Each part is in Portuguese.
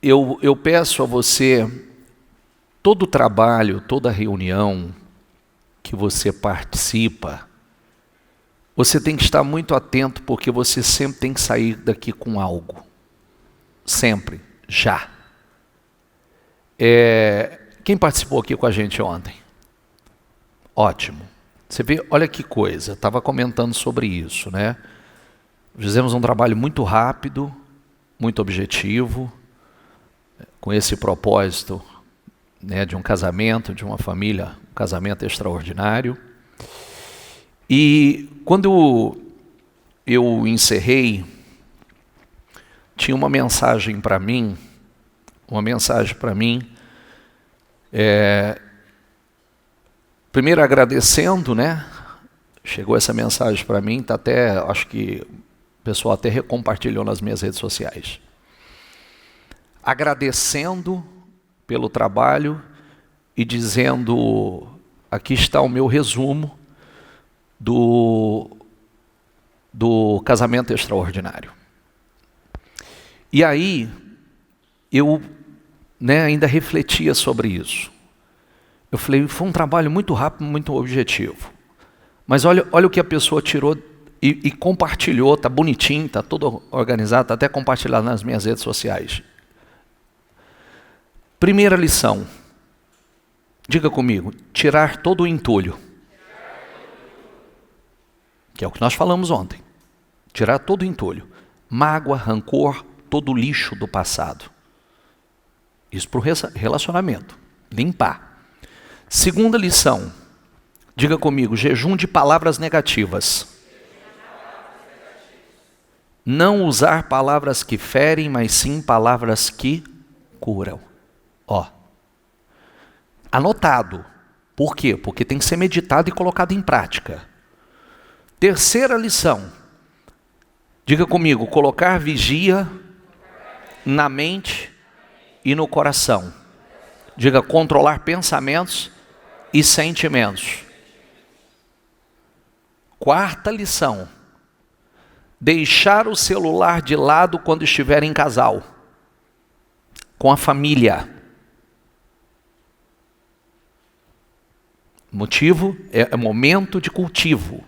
eu peço a você, todo trabalho, toda reunião que você participa, você tem que estar muito atento, porque você sempre tem que sair daqui com algo. Sempre, já. Quem participou aqui com a gente ontem? Ótimo. Você vê, olha que coisa, estava comentando sobre isso, né? Fizemos um trabalho muito rápido, muito objetivo, com esse propósito, né, de um casamento, de uma família, um casamento extraordinário. E quando eu encerrei, tinha uma mensagem para mim, primeiro agradecendo, né? Chegou essa mensagem para mim, tá até, acho que o pessoal até compartilhou nas minhas redes sociais. Agradecendo pelo trabalho e dizendo, aqui está o meu resumo do casamento extraordinário. E aí, eu ainda refletia sobre isso. Eu falei, foi um trabalho muito rápido, muito objetivo. Mas olha o que a pessoa tirou e compartilhou, está bonitinho, está tudo organizado, está até compartilhado nas minhas redes sociais. Primeira lição, diga comigo, tirar todo o entulho. Que é o que nós falamos ontem. Tirar todo o entulho. Mágoa, rancor, todo o lixo do passado. Isso para o relacionamento. Limpar. Segunda lição, diga comigo, jejum de palavras negativas. Não usar palavras que ferem, mas sim palavras que curam. Anotado. Por quê? Porque tem que ser meditado e colocado em prática. Terceira lição. Diga comigo, colocar vigia na mente e no coração. Diga, controlar pensamentos e sentimentos. Quarta lição. Deixar o celular de lado quando estiver em casal, com a família. Motivo é momento de cultivo.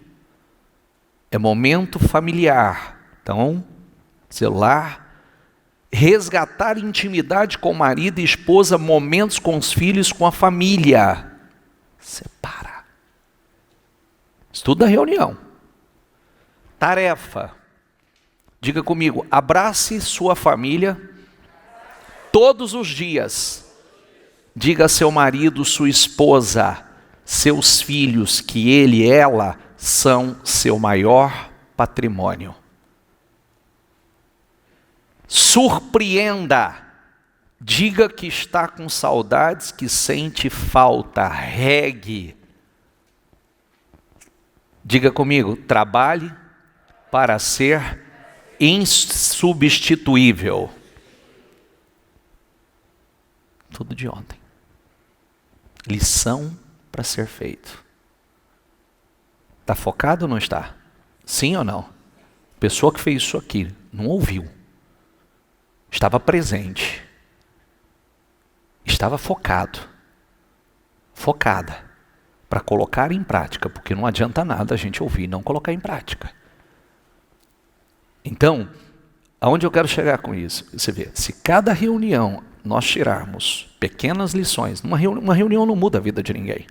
É momento familiar. Então, celular. Resgatar intimidade com o marido e esposa, momentos com os filhos, com a família. Separa. Estuda a reunião. Tarefa. Diga comigo, abrace sua família todos os dias. Diga a seu marido, sua esposa, seus filhos, que ele e ela são seu maior patrimônio. Surpreenda. Diga que está com saudades, que sente falta. Regue. Diga comigo, trabalhe para ser insubstituível. Tudo de ontem. Lição para ser feito. Está focado ou não está? Sim ou não? Pessoa que fez isso aqui, não ouviu. Estava presente. Estava focado. Focada. Para colocar em prática, porque não adianta nada a gente ouvir e não colocar em prática. Então, aonde eu quero chegar com isso? Você vê, se cada reunião nós tirarmos pequenas lições, uma reunião não muda a vida de ninguém.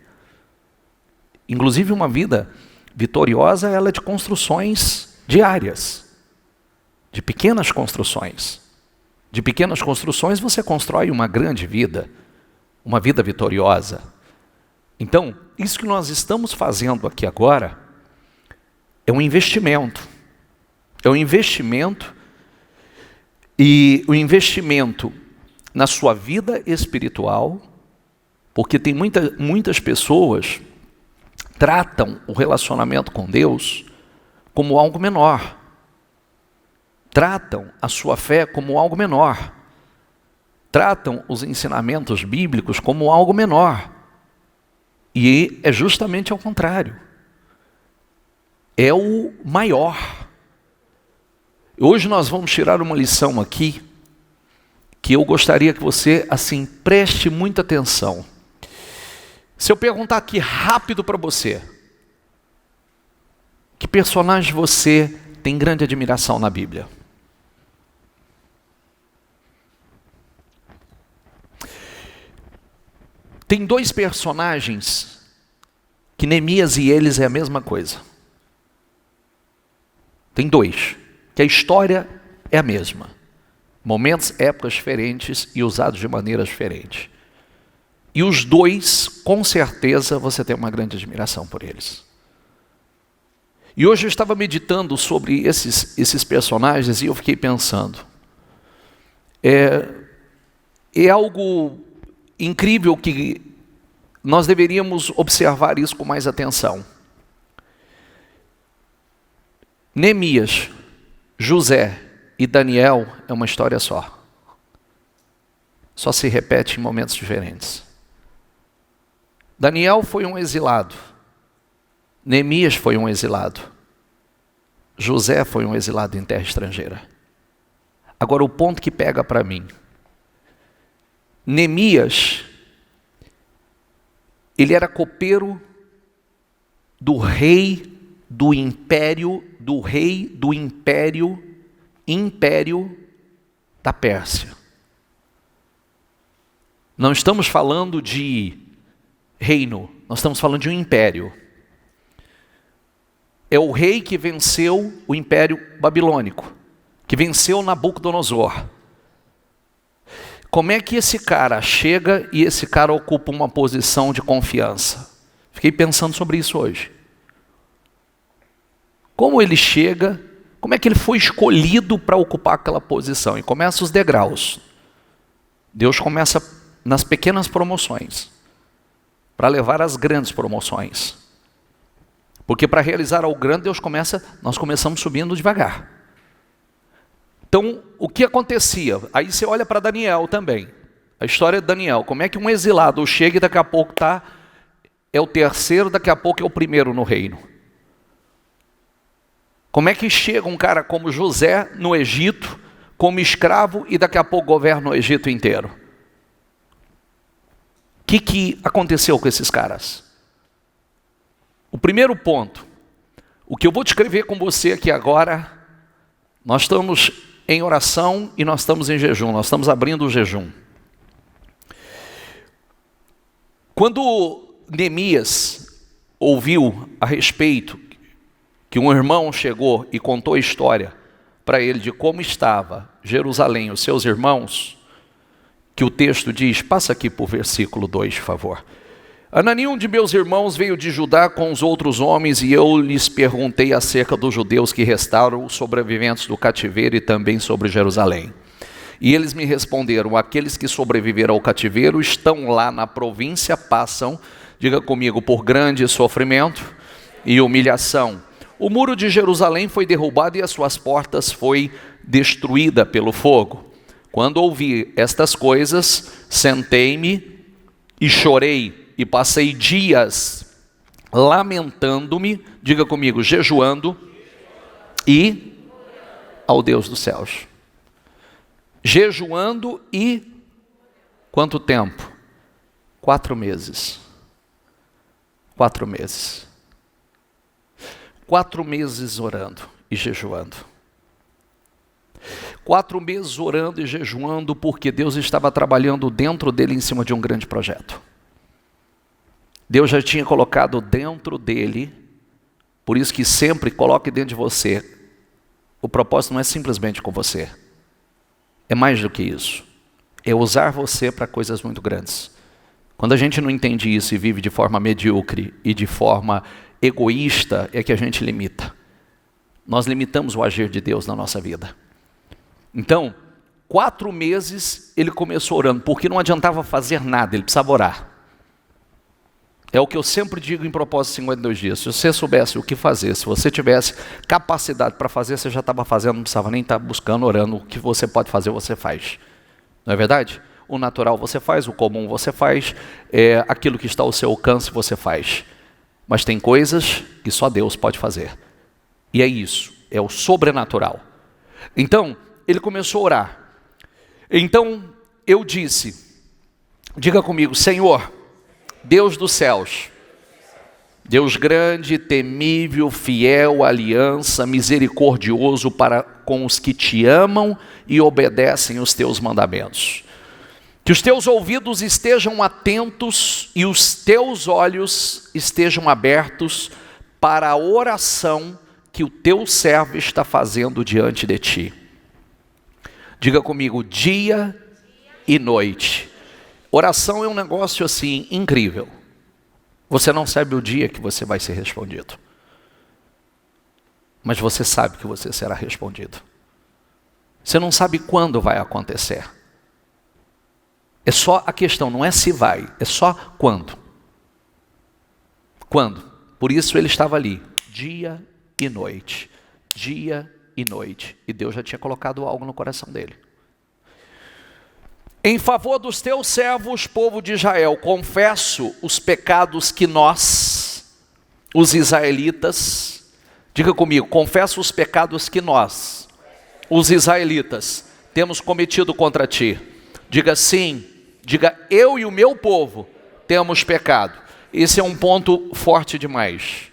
Inclusive uma vida vitoriosa, ela é de construções diárias, de pequenas construções. De pequenas construções você constrói uma grande vida, uma vida vitoriosa. Então, isso que nós estamos fazendo aqui agora é um investimento. É um investimento, e o investimento na sua vida espiritual, porque tem muitas pessoas tratam o relacionamento com Deus como algo menor. Tratam a sua fé como algo menor. Tratam os ensinamentos bíblicos como algo menor. E é justamente ao contrário. É o maior. Hoje nós vamos tirar uma lição aqui, que eu gostaria que você, assim, preste muita atenção. Se eu perguntar aqui rápido para você, que personagem você tem grande admiração na Bíblia? Tem dois personagens que Neemias e eles é a mesma coisa. Tem dois, que a história é a mesma. Momentos, épocas diferentes e usados de maneiras diferentes. E os dois, com certeza, você tem uma grande admiração por eles. E hoje eu estava meditando sobre esses personagens e eu fiquei pensando. É algo incrível que nós deveríamos observar isso com mais atenção. Neemias, José e Daniel é uma história só. Só se repete em momentos diferentes. Daniel foi um exilado. Neemias foi um exilado. José foi um exilado em terra estrangeira. Agora o ponto que pega para mim. Neemias, ele era copeiro do rei do império da Pérsia. Não estamos falando de reino, nós estamos falando de um império. É o rei que venceu o império babilônico, que venceu Nabucodonosor. Como é que esse cara chega e esse cara ocupa uma posição de confiança? Fiquei pensando sobre isso hoje. Como ele chega, como é que ele foi escolhido para ocupar aquela posição? E começa os degraus. Deus começa nas pequenas promoções, para levar às grandes promoções. Porque para realizar algo grande, nós começamos subindo devagar. Então, o que acontecia? Aí você olha para Daniel também. A história de Daniel. Como é que um exilado chega e daqui a pouco é o terceiro, daqui a pouco é o primeiro no reino? Como é que chega um cara como José no Egito, como escravo, e daqui a pouco governa o Egito inteiro? O que aconteceu com esses caras? O primeiro ponto, o que eu vou descrever com você aqui agora, nós estamos em oração e nós estamos em jejum, nós estamos abrindo o jejum. Quando Neemias ouviu a respeito que um irmão chegou e contou a história para ele de como estava Jerusalém, os seus irmãos, que o texto diz, passa aqui para o versículo 2, por favor. Anani, um de meus irmãos, veio de Judá com os outros homens, e eu lhes perguntei acerca dos judeus que restaram os sobreviventes do cativeiro e também sobre Jerusalém. E eles me responderam, aqueles que sobreviveram ao cativeiro estão lá na província, passam, diga comigo, por grande sofrimento e humilhação. O muro de Jerusalém foi derrubado e as suas portas foi destruída pelo fogo. Quando ouvi estas coisas, sentei-me e chorei e passei dias lamentando-me, diga comigo, jejuando e ao Deus dos céus. Jejuando e quanto tempo? 4 meses. 4 meses. 4 meses orando e jejuando. 4 meses orando e jejuando porque Deus estava trabalhando dentro dele em cima de um grande projeto. Deus já tinha colocado dentro dele, por isso que sempre coloque dentro de você. O propósito não é simplesmente com você. É mais do que isso. É usar você para coisas muito grandes. Quando a gente não entende isso e vive de forma medíocre e de forma egoísta, é que a gente limita. Nós limitamos o agir de Deus na nossa vida. Então, 4 meses ele começou orando, porque não adiantava fazer nada, ele precisava orar. É o que eu sempre digo em propósito 52 dias. Se você soubesse o que fazer, se você tivesse capacidade para fazer, você já estava fazendo, não precisava nem estar buscando, orando. O que você pode fazer, você faz. Não é verdade? O natural você faz, o comum você faz, aquilo que está ao seu alcance você faz. Mas tem coisas que só Deus pode fazer. E é isso, é o sobrenatural. Então, ele começou a orar. Então, eu disse, diga comigo, Senhor, Deus dos céus, Deus grande, temível, fiel, aliança, misericordioso para com os que te amam e obedecem os teus mandamentos. Que os teus ouvidos estejam atentos e os teus olhos estejam abertos para a oração que o teu servo está fazendo diante de ti. Diga comigo, dia e noite. Oração é um negócio assim incrível. Você não sabe o dia que você vai ser respondido, mas você sabe que você será respondido. Você não sabe quando vai acontecer. É só a questão, não é se vai, é só quando. Quando? Por isso ele estava ali, dia e noite, dia e noite. E Deus já tinha colocado algo no coração dele. Em favor dos teus servos, povo de Israel, confesso os pecados que nós, os israelitas, diga comigo, confesso os pecados que nós, os israelitas, temos cometido contra ti. Diga sim. Diga, eu e o meu povo temos pecado. Esse é um ponto forte demais.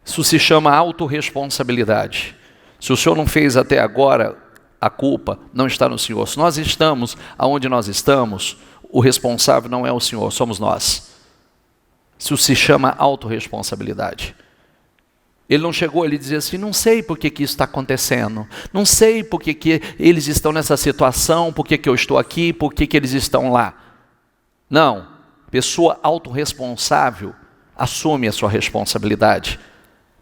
Isso se chama autorresponsabilidade. Se o Senhor não fez até agora, a culpa não está no Senhor. Se nós estamos aonde nós estamos, o responsável não é o Senhor, somos nós. Isso se chama autorresponsabilidade. Ele não chegou, ele dizia assim, não sei por que isso está acontecendo, não sei por que eles estão nessa situação, por que eu estou aqui, por que eles estão lá. Não, pessoa autorresponsável assume a sua responsabilidade.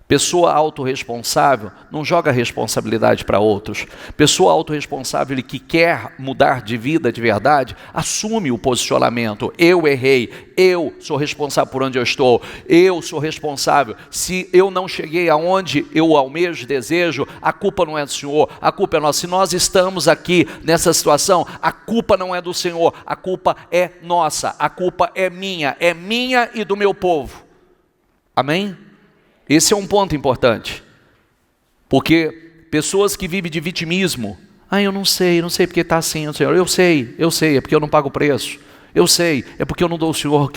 Pessoa autorresponsável não joga responsabilidade para outros. Pessoa autorresponsável que quer mudar de vida de verdade, assume o posicionamento. Eu errei, eu sou responsável por onde eu estou, eu sou responsável. Se eu não cheguei aonde eu almejo, desejo, a culpa não é do Senhor, a culpa é nossa. Se nós estamos aqui nessa situação, a culpa não é do Senhor, a culpa é nossa, a culpa é minha e do meu povo. Amém? Esse é um ponto importante, porque pessoas que vivem de vitimismo, eu não sei porque está assim, Senhor, eu sei, é porque eu não pago o preço, eu sei, é porque eu não dou ao Senhor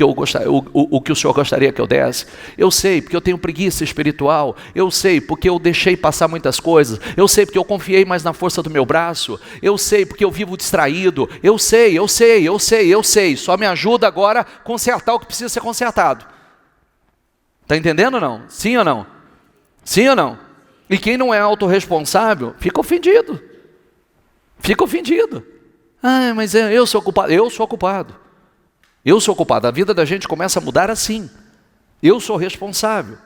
o que o Senhor gostaria que eu desse, eu sei, porque eu tenho preguiça espiritual, eu sei, porque eu deixei passar muitas coisas, eu sei, porque eu confiei mais na força do meu braço, eu sei, porque eu vivo distraído, eu sei, só me ajuda agora a consertar o que precisa ser consertado. Está entendendo ou não? Sim ou não? Sim ou não? E quem não é autorresponsável, fica ofendido. Fica ofendido. Mas eu sou culpado. Eu sou culpado. Eu sou culpado. A vida da gente começa a mudar assim. Eu sou responsável.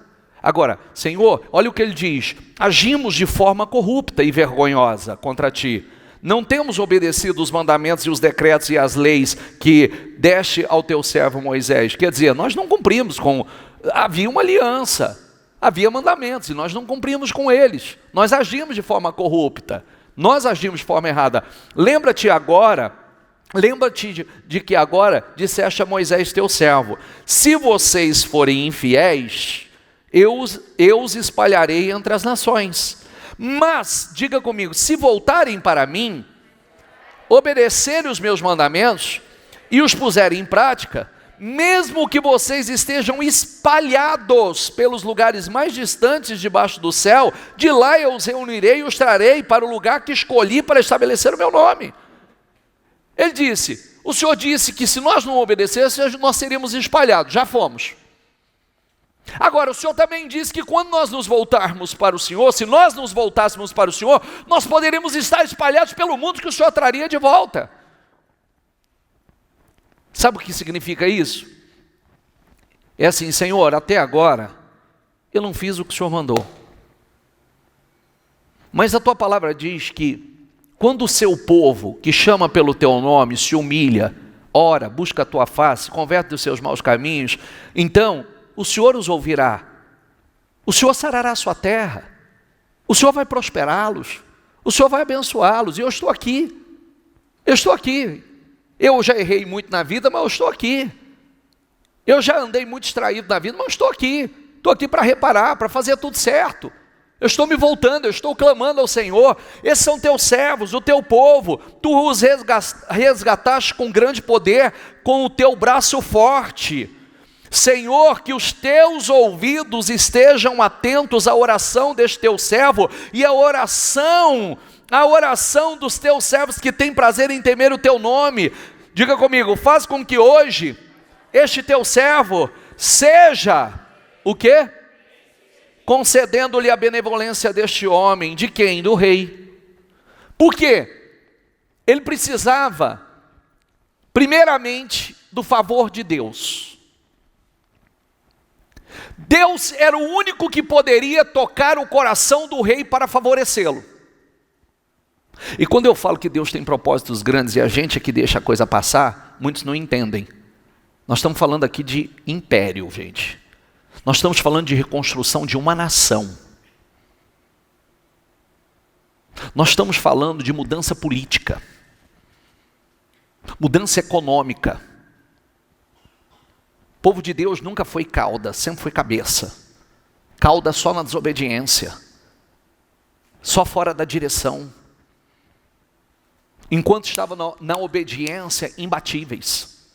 Agora, Senhor, olha o que ele diz. Agimos de forma corrupta e vergonhosa contra ti. Não temos obedecido os mandamentos e os decretos e as leis que deste ao teu servo Moisés. Quer dizer, nós não cumprimos com... Havia uma aliança, havia mandamentos e nós não cumprimos com eles. Nós agimos de forma corrupta, nós agimos de forma errada. Lembra-te de que agora disseste a Moisés teu servo, se vocês forem infiéis, eu os espalharei entre as nações. Mas, diga comigo, se voltarem para mim, obedecerem os meus mandamentos e os puserem em prática, mesmo que vocês estejam espalhados pelos lugares mais distantes debaixo do céu, de lá eu os reunirei e os trarei para o lugar que escolhi para estabelecer o meu nome. Ele disse, o Senhor disse que se nós não obedecêssemos, nós seríamos espalhados, já fomos. Agora, o Senhor também disse que quando nós nos voltarmos para o Senhor, se nós nos voltássemos para o Senhor, nós poderíamos estar espalhados pelo mundo que o Senhor traria de volta. Sabe o que significa isso? É assim, Senhor, até agora, eu não fiz o que o Senhor mandou. Mas a tua palavra diz que, quando o seu povo, que chama pelo teu nome, se humilha, ora, busca a tua face, converte dos seus maus caminhos, então, o Senhor os ouvirá. O Senhor sarará a sua terra. O Senhor vai prosperá-los. O Senhor vai abençoá-los. E eu estou aqui. Eu estou aqui. Eu já errei muito na vida, mas eu estou aqui. Eu já andei muito distraído na vida, mas eu estou aqui. Estou aqui para reparar, para fazer tudo certo. Eu estou me voltando, eu estou clamando ao Senhor. Esses são teus servos, o teu povo. Tu os resgataste com grande poder, com o teu braço forte. Senhor, que os teus ouvidos estejam atentos à oração deste teu servo e à oração dos teus servos que têm prazer em temer o teu nome. Diga comigo, faz com que hoje este teu servo seja o quê? Concedendo-lhe a benevolência deste homem. De quem? Do rei. Por quê? Ele precisava, primeiramente, do favor de Deus. Deus era o único que poderia tocar o coração do rei para favorecê-lo. E quando eu falo que Deus tem propósitos grandes e a gente é que deixa a coisa passar, muitos não entendem. Nós estamos falando aqui de império, gente. Nós estamos falando de reconstrução de uma nação. Nós estamos falando de mudança política, mudança econômica. O povo de Deus nunca foi cauda, sempre foi cabeça. Cauda só na desobediência, só fora da direção. Enquanto estava na obediência, imbatíveis,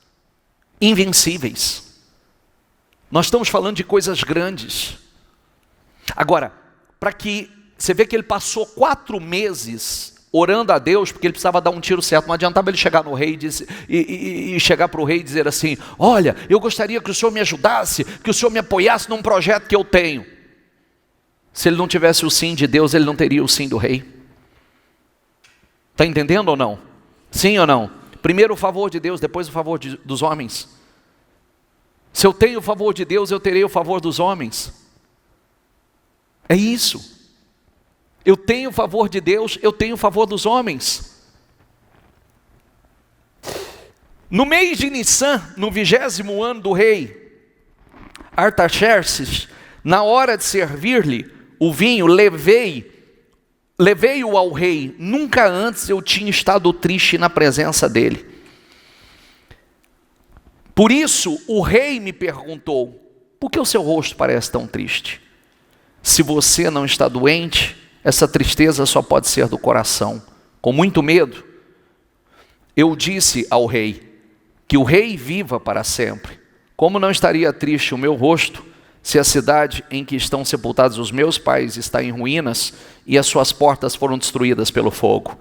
invencíveis. Nós estamos falando de coisas grandes. Agora, para que você vê que ele passou 4 meses orando a Deus, porque ele precisava dar um tiro certo. Não adiantava ele chegar no rei e chegar para o rei e dizer assim: olha, eu gostaria que o senhor me ajudasse, que o senhor me apoiasse num projeto que eu tenho. Se ele não tivesse o sim de Deus, ele não teria o sim do rei. Está entendendo ou não? Sim ou não? Primeiro o favor de Deus, depois o favor dos homens. Se eu tenho o favor de Deus, eu terei o favor dos homens. É isso. Eu tenho o favor de Deus, eu tenho o favor dos homens. No mês de Nissan, no 20º ano do rei Artaxerxes, na hora de servir-lhe o vinho, levei-o ao rei. Nunca antes eu tinha estado triste na presença dele. Por isso o rei me perguntou: por que o seu rosto parece tão triste? Se você não está doente, essa tristeza só pode ser do coração. Com muito medo, eu disse ao rei: que o rei viva para sempre. Como não estaria triste o meu rosto, se a cidade em que estão sepultados os meus pais está em ruínas e as suas portas foram destruídas pelo fogo?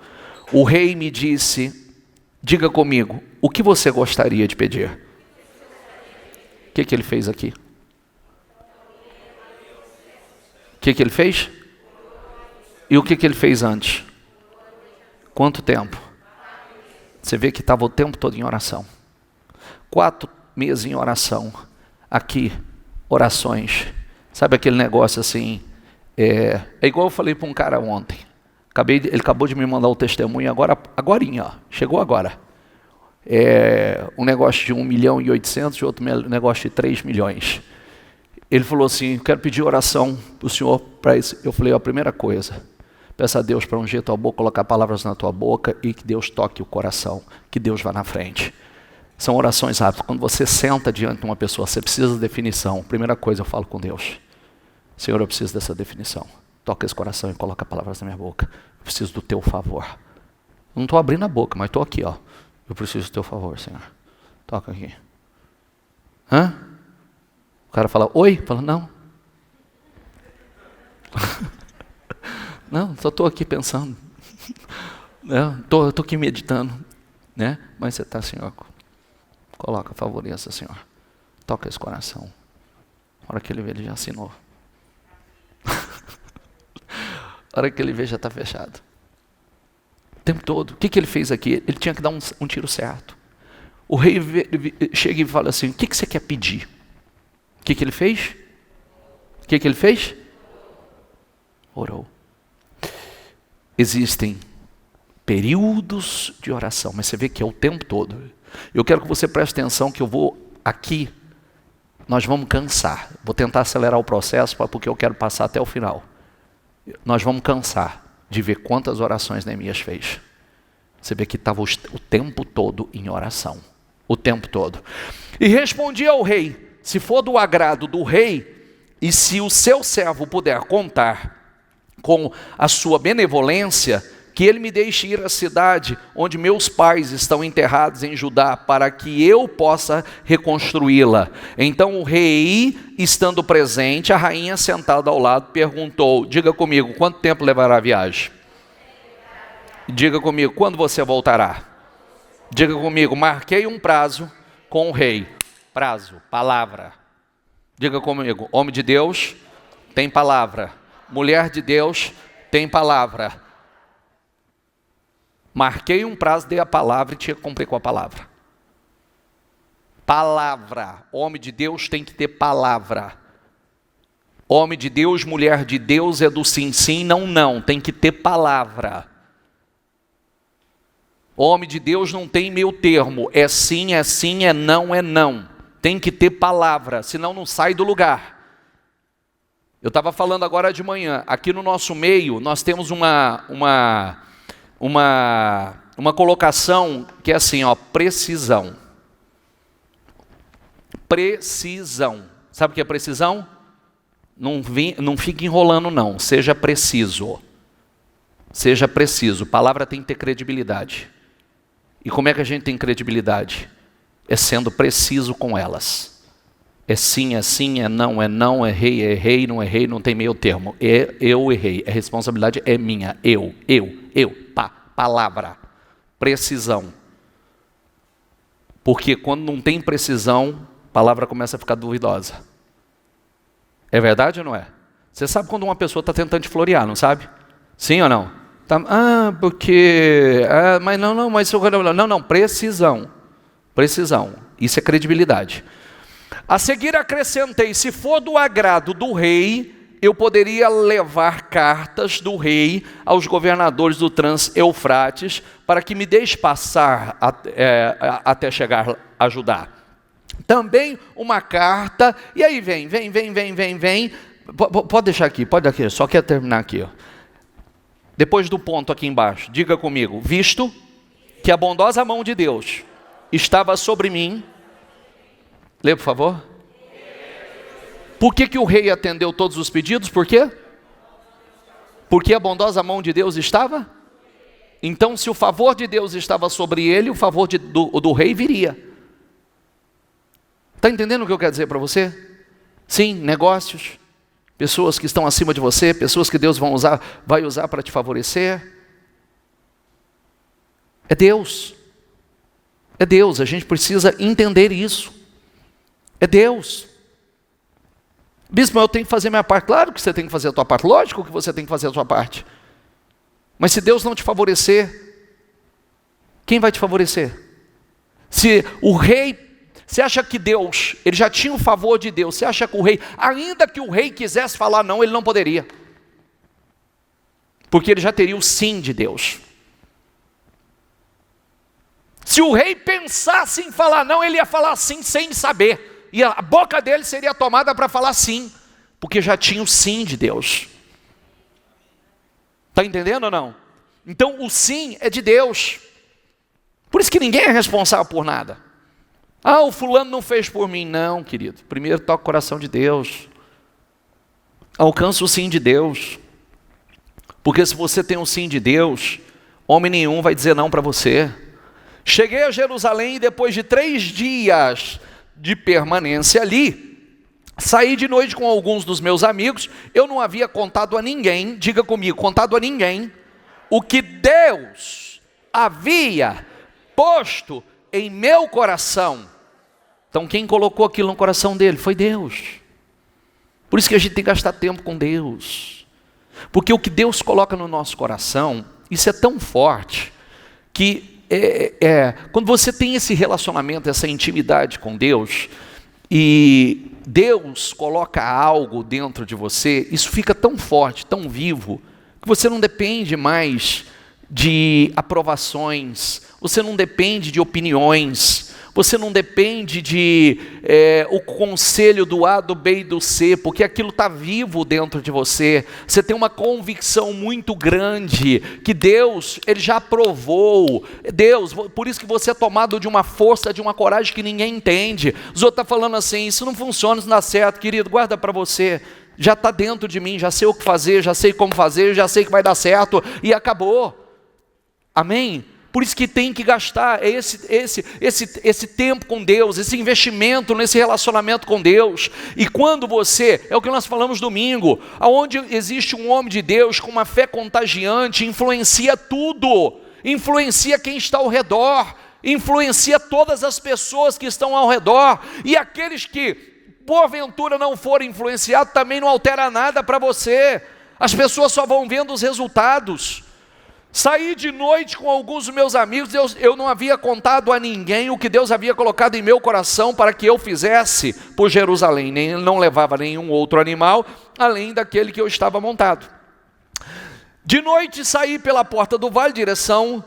O rei me disse: diga comigo, o que você gostaria de pedir? O que ele fez aqui? O que ele fez? E o que ele fez antes? Quanto tempo? Você vê que estava o tempo todo em oração. 4 meses em oração. Aqui, orações. Sabe aquele negócio assim? É igual eu falei para um cara ontem. Ele acabou de me mandar o testemunho agorinha, ó, chegou agora. Um negócio de 1.800.000 e outro negócio de 3 milhões. Ele falou assim: quero pedir oração para o senhor para isso. Eu falei: a primeira coisa, peça a Deus para ungir tua boca, colocar palavras na tua boca e que Deus toque o coração, que Deus vá na frente. São orações rápidas. Quando você senta diante de uma pessoa, você precisa de definição. Primeira coisa, eu falo com Deus: Senhor, eu preciso dessa definição. Toca esse coração e coloca palavras na minha boca. Eu preciso do teu favor. Eu não estou abrindo a boca, mas estou aqui, ó. Eu preciso do teu favor, Senhor. Toca aqui. Hã? O cara fala: oi? Fala: não. Não, só estou aqui pensando. Estou aqui meditando. Né? Mas você está, Senhor. Coloca, favoreça, Senhor. Toca esse coração. A hora que ele vê, ele já assinou. A hora que ele vê, já está fechado. O tempo todo. O que ele fez aqui? Ele tinha que dar um tiro certo. O rei chega e fala assim: o que você quer pedir? O que ele fez? O que ele fez? Orou. Existem períodos de oração, mas você vê que é o tempo todo. Eu quero que você preste atenção que eu vou aqui, nós vamos cansar. Vou tentar acelerar o processo porque eu quero passar até o final. Nós vamos cansar de ver quantas orações Neemias fez. Você vê que estava o tempo todo em oração. O tempo todo. E respondi ao rei: se for do agrado do rei, e se o seu servo puder contar com a sua benevolência, que ele me deixe ir à cidade onde meus pais estão enterrados em Judá, para que eu possa reconstruí-la. Então o rei, estando presente, a rainha sentada ao lado, perguntou, diga comigo, quanto tempo levará a viagem? Diga comigo, quando você voltará? Diga comigo, marquei um prazo com o rei. Prazo, palavra. Diga comigo, homem de Deus tem palavra. Mulher de Deus tem palavra. Marquei um prazo, dei a palavra e tinha que cumprir com a palavra. Palavra. Homem de Deus tem que ter palavra. Homem de Deus, mulher de Deus é do sim, sim, não, não. Tem que ter palavra. Homem de Deus não tem meio termo. É sim, é não, é não. Tem que ter palavra, senão não sai do lugar. Eu estava falando agora de manhã. Aqui no nosso meio, nós temos uma colocação que é assim, ó, precisão. Precisão. Sabe o que é precisão? Não fique enrolando não, seja preciso. Seja preciso, palavra tem que ter credibilidade. E como é que a gente tem credibilidade? É sendo preciso com elas. É sim, é não, errei, não errei, não tem meio termo. Eu errei, a responsabilidade é minha, eu. Palavra, precisão. Porque quando não tem precisão, a palavra começa a ficar duvidosa. É verdade ou não é? Você sabe quando uma pessoa está tentando te florear, não sabe? Sim ou não? Mas não, precisão. Precisão, isso é credibilidade. A seguir acrescentei, se for do agrado do rei, eu poderia levar cartas do rei aos governadores do Trans-Eufrates para que me deixe passar até chegar a Judá. Também uma carta, e aí vem. Pode deixar aqui, só quero terminar aqui. Ó. Depois do ponto aqui embaixo, diga comigo, visto que a bondosa mão de Deus estava sobre mim. Lê, por favor. Por que o rei atendeu todos os pedidos? Por quê? Porque a bondosa mão de Deus estava? Então, se o favor de Deus estava sobre ele, o favor do rei viria. Está entendendo o que eu quero dizer para você? Sim, negócios, pessoas que estão acima de você, pessoas que Deus vai usar para te favorecer. É Deus. É Deus, a gente precisa entender isso. É Deus. Bispo, eu tenho que fazer minha parte. Claro que você tem que fazer a tua parte. Lógico que você tem que fazer a sua parte. Mas se Deus não te favorecer, quem vai te favorecer? Se o rei, você acha que Deus, ele já tinha o favor de Deus, você acha que o rei, ainda que o rei quisesse falar não, ele não poderia. Porque ele já teria o sim de Deus. Se o rei pensasse em falar não, ele ia falar sim sem saber. E a boca dele seria tomada para falar sim, porque já tinha o sim de Deus. Está entendendo ou não? Então o sim é de Deus. Por isso que ninguém é responsável por nada. O fulano não fez por mim. Não, querido. Primeiro toca o coração de Deus. Alcança o sim de Deus. Porque se você tem o sim de Deus, homem nenhum vai dizer não para você. Cheguei a Jerusalém e depois de 3 dias de permanência ali, saí de noite com alguns dos meus amigos. Eu não havia contado a ninguém, diga comigo, contado a ninguém, o que Deus havia posto em meu coração. Então quem colocou aquilo no coração dele foi Deus. Por isso que a gente tem que gastar tempo com Deus. Porque o que Deus coloca no nosso coração, isso é tão forte, que quando você tem esse relacionamento, essa intimidade com Deus, e Deus coloca algo dentro de você, isso fica tão forte, tão vivo, que você não depende mais de aprovações, você não depende de opiniões, você não depende de o conselho do A, do B e do C, porque aquilo está vivo dentro de você. Você tem uma convicção muito grande que Deus, Ele já aprovou. Deus, por isso que você é tomado de uma força, de uma coragem que ninguém entende. Os outros estão falando assim, isso não funciona, isso não dá certo, querido, guarda para você. já está dentro de mim, já sei o que fazer, já sei como fazer, já sei que vai dar certo, e acabou. Amém? Por isso que tem que gastar esse tempo com Deus, esse investimento nesse relacionamento com Deus. E quando você, é o que nós falamos domingo, aonde existe um homem de Deus com uma fé contagiante, influencia tudo, influencia quem está ao redor, influencia todas as pessoas que estão ao redor, e aqueles que porventura não forem influenciados também não altera nada para você. As pessoas só vão vendo os resultados. Saí de noite com alguns dos meus amigos, eu não havia contado a ninguém o que Deus havia colocado em meu coração para que eu fizesse por Jerusalém. Não levava nenhum outro animal, além daquele que eu estava montado. De noite saí pela porta do vale, direção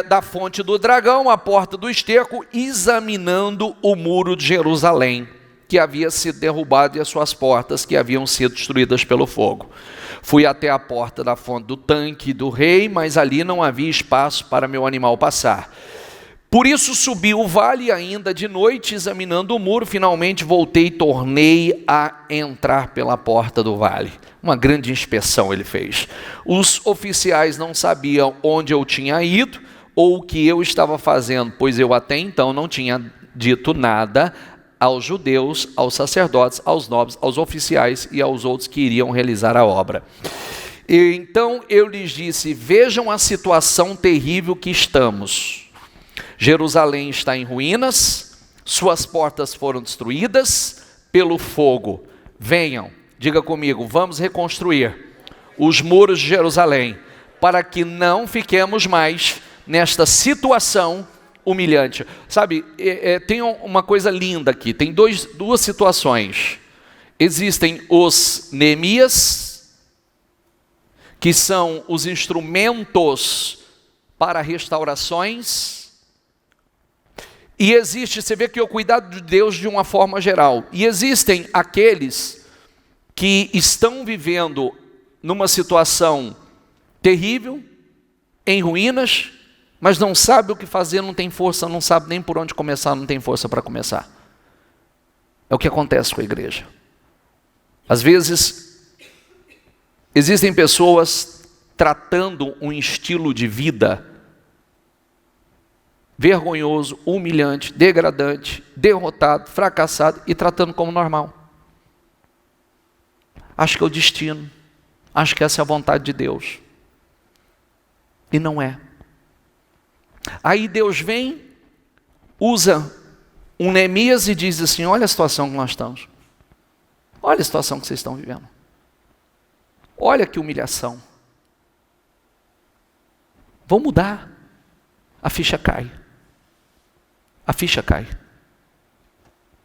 da fonte do dragão, a porta do esterco, examinando o muro de Jerusalém, que havia sido derrubado, e as suas portas que haviam sido destruídas pelo fogo. Fui até a porta da fonte do tanque do rei, mas ali não havia espaço para meu animal passar. Por isso subi o vale ainda de noite, examinando o muro. Finalmente voltei e tornei a entrar pela porta do vale. Uma grande inspeção ele fez. Os oficiais não sabiam onde eu tinha ido ou o que eu estava fazendo, pois eu até então não tinha dito nada aos judeus, aos sacerdotes, aos nobres, aos oficiais e aos outros que iriam realizar a obra. E então eu lhes disse: vejam a situação terrível que estamos. Jerusalém está em ruínas, suas portas foram destruídas pelo fogo. Venham, diga comigo, vamos reconstruir os muros de Jerusalém, para que não fiquemos mais nesta situação humilhante. Sabe, tem uma coisa linda aqui, tem duas situações. Existem os Neemias, que são os instrumentos para restaurações, e existe, você vê que é o cuidado de Deus de uma forma geral, e existem aqueles que estão vivendo numa situação terrível, em ruínas, mas não sabe o que fazer, não tem força, não sabe nem por onde começar, não tem força para começar. É o que acontece com a igreja. Às vezes, existem pessoas tratando um estilo de vida vergonhoso, humilhante, degradante, derrotado, fracassado, e tratando como normal. Acho que é o destino, acho que essa é a vontade de Deus. E não é. Aí Deus vem, usa um Neemias e diz assim: olha a situação que nós estamos. Olha a situação que vocês estão vivendo. Olha que humilhação. Vão mudar. A ficha cai. A ficha cai.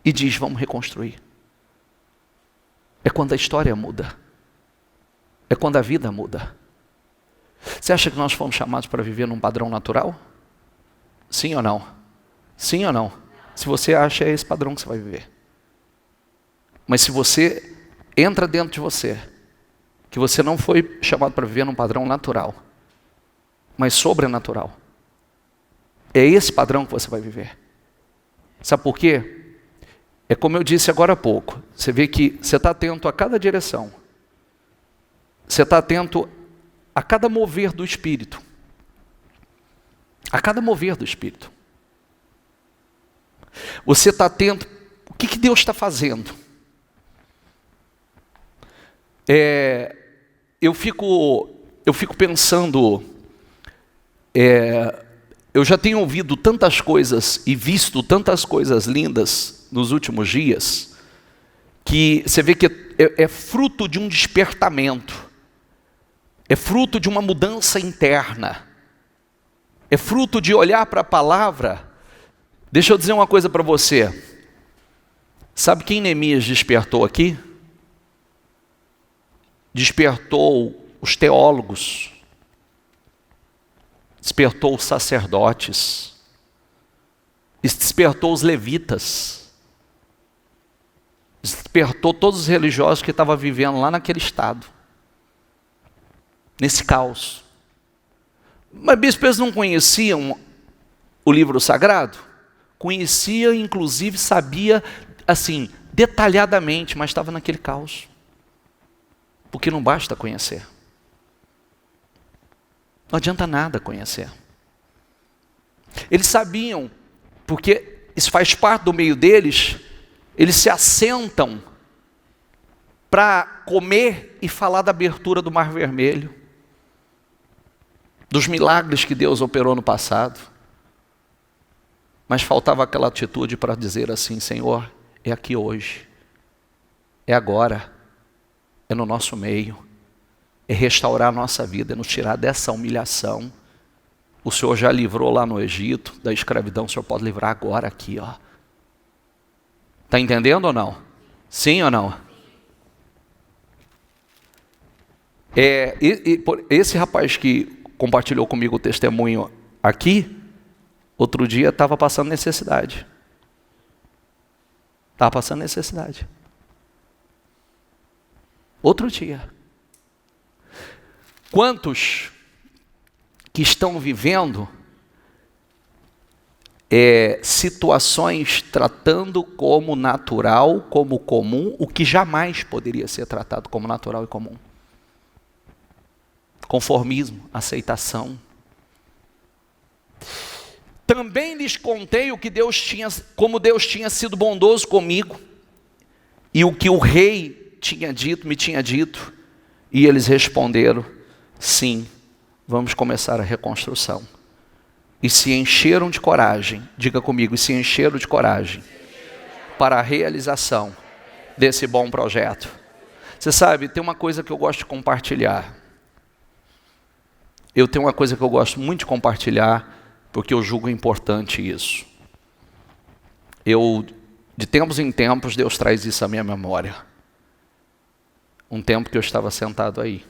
E diz: vamos reconstruir. É quando a história muda. É quando a vida muda. Você acha que nós fomos chamados para viver num padrão natural? Sim ou não? Sim ou não? Se você acha, é esse padrão que você vai viver. Mas se você entra dentro de você, que você não foi chamado para viver num padrão natural, mas sobrenatural, é esse padrão que você vai viver. Sabe por quê? É como eu disse agora há pouco. Você vê que você está atento a cada direção. Você está atento a cada mover do Espírito. A cada mover do Espírito. Você está atento, o que Deus está fazendo? Eu fico pensando, eu já tenho ouvido tantas coisas e visto tantas coisas lindas nos últimos dias, que você vê que é fruto de um despertamento, é fruto de uma mudança interna, é fruto de olhar para a palavra. Deixa eu dizer uma coisa para você. Sabe quem Neemias despertou aqui? Despertou os teólogos, despertou os sacerdotes, despertou os levitas, despertou todos os religiosos que estavam vivendo lá naquele estado, nesse caos. Mas bispo, eles não conheciam o livro sagrado? Conhecia, inclusive sabia, assim, detalhadamente, mas estava naquele caos. Porque não basta conhecer. Não adianta nada conhecer. Eles sabiam, porque isso faz parte do meio deles, eles se assentam para comer e falar da abertura do Mar Vermelho, dos milagres que Deus operou no passado. Mas faltava aquela atitude para dizer assim: Senhor, é aqui hoje, é agora, é no nosso meio, é restaurar a nossa vida, é nos tirar dessa humilhação. O Senhor já livrou lá no Egito da escravidão, o Senhor pode livrar agora aqui, ó. Está entendendo ou não? Sim ou não? Esse rapaz que compartilhou comigo o testemunho aqui, outro dia estava passando necessidade. Estava passando necessidade. Outro dia. Quantos que estão vivendo situações tratando como natural, como comum, o que jamais poderia ser tratado como natural e comum? Conformismo, aceitação. Também lhes contei o que como Deus tinha sido bondoso comigo, e o que o rei me tinha dito, e eles responderam: sim, vamos começar a reconstrução. E se encheram de coragem, diga comigo, e se encheram de coragem para a realização desse bom projeto. Você sabe, tem uma coisa que eu gosto de compartilhar. Eu tenho uma coisa que eu gosto muito de compartilhar, porque eu julgo importante isso. De tempos em tempos, Deus traz isso à minha memória. Um tempo que eu estava sentado aí.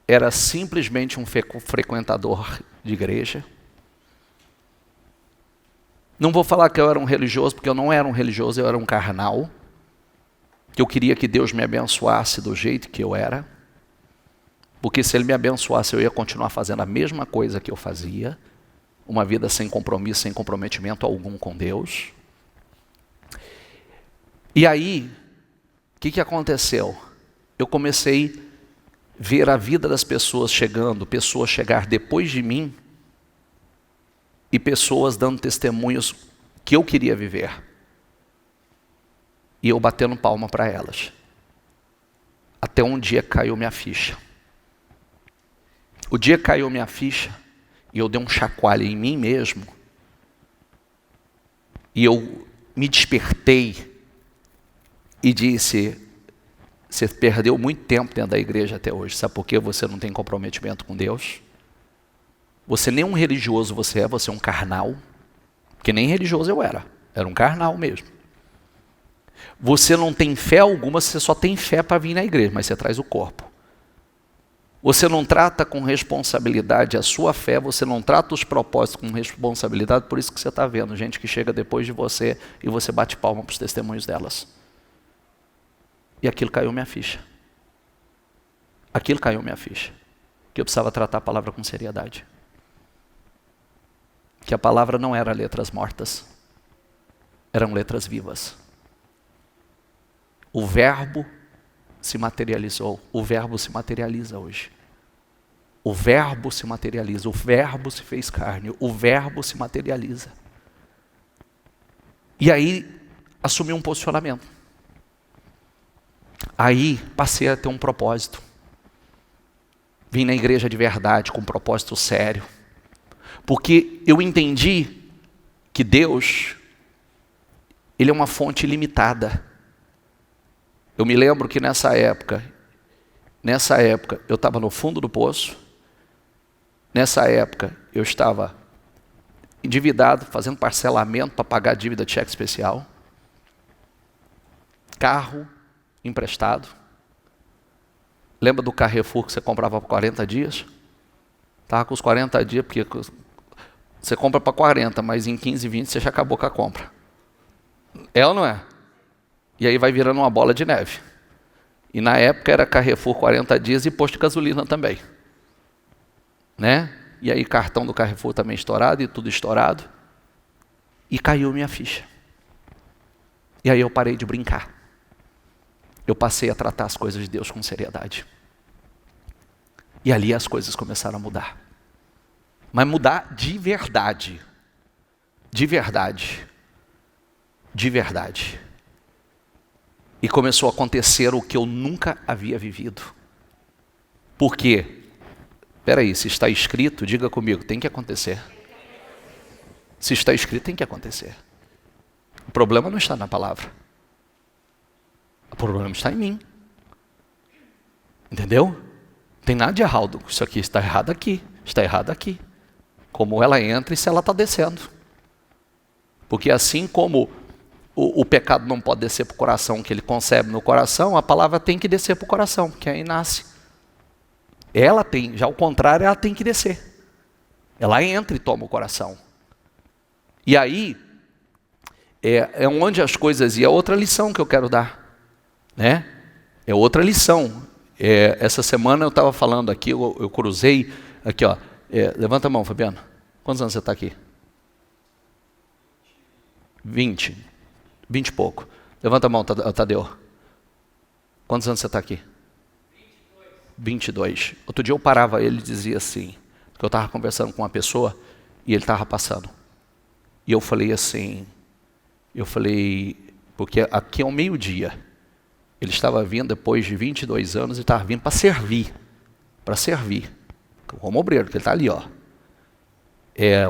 Era simplesmente um frequentador de igreja. Não vou falar que eu era um religioso, porque eu não era um religioso, eu era um carnal. Que eu queria que Deus me abençoasse do jeito que eu era. Porque se Ele me abençoasse, eu ia continuar fazendo a mesma coisa que eu fazia. Uma vida sem compromisso, sem comprometimento algum com Deus. E aí, o que aconteceu? Eu comecei a ver a vida das pessoas chegando, pessoas chegar depois de mim, e pessoas dando testemunhos que eu queria viver. E eu batendo palma para elas. Até um dia caiu minha ficha. O dia caiu minha ficha, e eu dei um chacoalho em mim mesmo. E eu me despertei e disse: você perdeu muito tempo dentro da igreja até hoje. Sabe por quê? Você não tem comprometimento com Deus. Você nem um religioso você é um carnal. Porque nem religioso eu era um carnal mesmo. Você não tem fé alguma, você só tem fé para vir na igreja, mas você traz o corpo. Você não trata com responsabilidade a sua fé, você não trata os propósitos com responsabilidade, por isso que você está vendo gente que chega depois de você e você bate palma para os testemunhos delas. E aquilo caiu minha ficha. Que eu precisava tratar a palavra com seriedade. Que a palavra não era letras mortas, eram letras vivas. O verbo se materializou, o verbo se materializa hoje. O verbo se materializa, o verbo se fez carne, o verbo se materializa. E aí, assumi um posicionamento. Aí, passei a ter um propósito. Vim na igreja de verdade, com um propósito sério. Porque eu entendi que Deus, Ele é uma fonte ilimitada. Eu me lembro que nessa época eu estava no fundo do poço. Nessa época eu estava endividado, fazendo parcelamento para pagar a dívida de cheque especial. Carro emprestado. Lembra do Carrefour que você comprava por 40 dias? Estava com os 40 dias, porque você compra para 40, mas em 15, 20 você já acabou com a compra. É ou não é? E aí vai virando uma bola de neve. E na época era Carrefour 40 dias e posto de gasolina também. Né? E aí cartão do Carrefour também estourado e tudo estourado. E caiu minha ficha. E aí eu parei de brincar. Eu passei a tratar as coisas de Deus com seriedade. E ali as coisas começaram a mudar. Mas mudar de verdade. De verdade. De verdade. E começou a acontecer o que eu nunca havia vivido. Por quê? Espera aí, se está escrito, diga comigo, tem que acontecer. Se está escrito, tem que acontecer. O problema não está na palavra. O problema está em mim. Entendeu? Não tem nada de errado. Isso aqui está errado aqui. Está errado aqui. Como ela entra e se ela está descendo. Porque assim como o pecado não pode descer para o coração, que ele concebe no coração, a palavra tem que descer para o coração, porque aí nasce. Ela tem, já ao contrário, ela tem que descer. Ela entra e toma o coração. E aí, é onde as coisas... E é outra lição que eu quero dar. Né? É outra lição. Essa semana eu estava falando aqui, eu cruzei... Aqui, ó. Levanta a mão, Fabiano. Quantos anos você está aqui? 20 e pouco. Levanta a mão, Tadeu. Quantos anos você está aqui? 22. Outro dia eu parava ele e dizia assim, que eu estava conversando com uma pessoa e ele estava passando. E eu falei assim, porque aqui é o meio-dia. Ele estava vindo depois de 22 anos e estava vindo para servir. Para servir. Como obreiro, porque ele está ali, ó. É